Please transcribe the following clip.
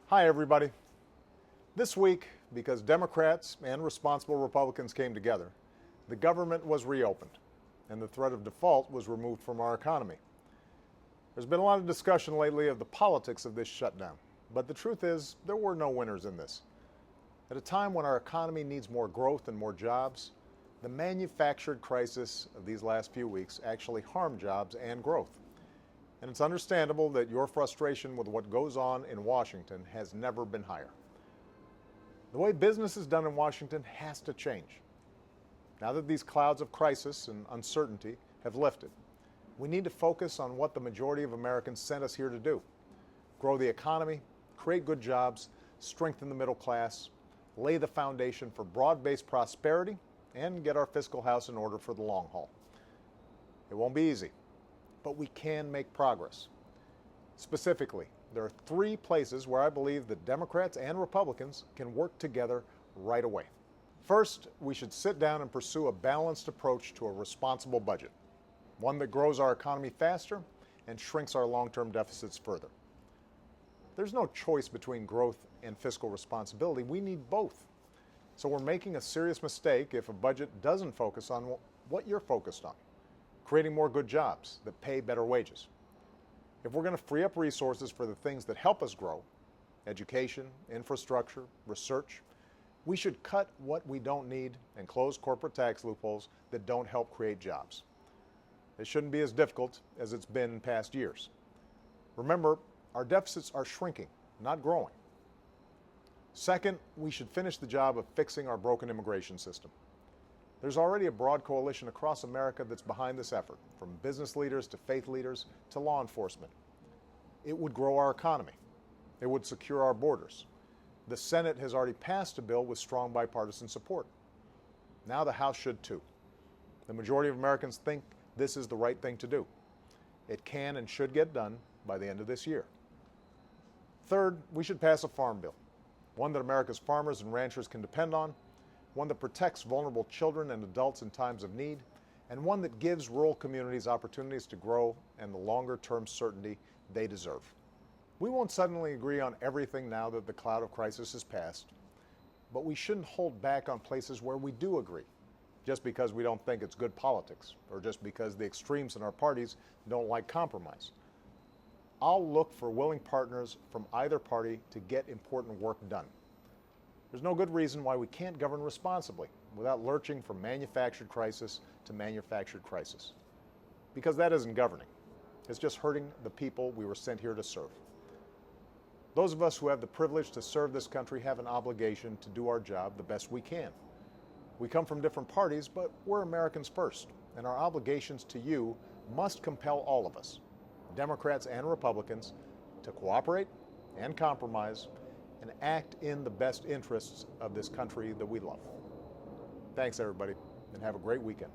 Hi, everybody. This week, because Democrats and responsible Republicans came together, the government was reopened and the threat of default was removed from our economy. There's been a lot of discussion lately of the politics of this shutdown, but the truth is there were no winners in this. At a time when our economy needs more growth and more jobs, the manufactured crisis of these last few weeks actually harmed jobs and growth. And it's understandable that your frustration with what goes on in Washington has never been higher. The way business is done in Washington has to change. Now that these clouds of crisis and uncertainty have lifted, we need to focus on what the majority of Americans sent us here to do: grow the economy, create good jobs, strengthen the middle class, lay the foundation for broad-based prosperity, and get our fiscal house in order for the long haul. It won't be easy, but we can make progress. Specifically, there are 3 places where I believe that Democrats and Republicans can work together right away. First, we should sit down and pursue a balanced approach to a responsible budget, one that grows our economy faster and shrinks our long-term deficits further. There's no choice between growth and fiscal responsibility. We need both. So we're making a serious mistake if a budget doesn't focus on what you're focused on: creating more good jobs that pay better wages. If we're going to free up resources for the things that help us grow, education, infrastructure, research, we should cut what we don't need and close corporate tax loopholes that don't help create jobs. It shouldn't be as difficult as it's been in past years. Remember, our deficits are shrinking, not growing. Second, we should finish the job of fixing our broken immigration system. There's already a broad coalition across America that's behind this effort, from business leaders to faith leaders to law enforcement. It would grow our economy. It would secure our borders. The Senate has already passed a bill with strong bipartisan support. Now the House should too. The majority of Americans think this is the right thing to do. It can and should get done by the end of this year. Third, we should pass a farm bill, one that America's farmers and ranchers can depend on, one that protects vulnerable children and adults in times of need, and one that gives rural communities opportunities to grow and the longer-term certainty they deserve. We won't suddenly agree on everything now that the cloud of crisis has passed, but we shouldn't hold back on places where we do agree, just because we don't think it's good politics, or just because the extremes in our parties don't like compromise. I'll look for willing partners from either party to get important work done. There's no good reason why we can't govern responsibly without lurching from manufactured crisis to manufactured crisis. Because that isn't governing. It's just hurting the people we were sent here to serve. Those of us who have the privilege to serve this country have an obligation to do our job the best we can. We come from different parties, but we're Americans first, and our obligations to you must compel all of us, Democrats and Republicans, to cooperate and compromise and act in the best interests of this country that we love. Thanks, everybody, and have a great weekend.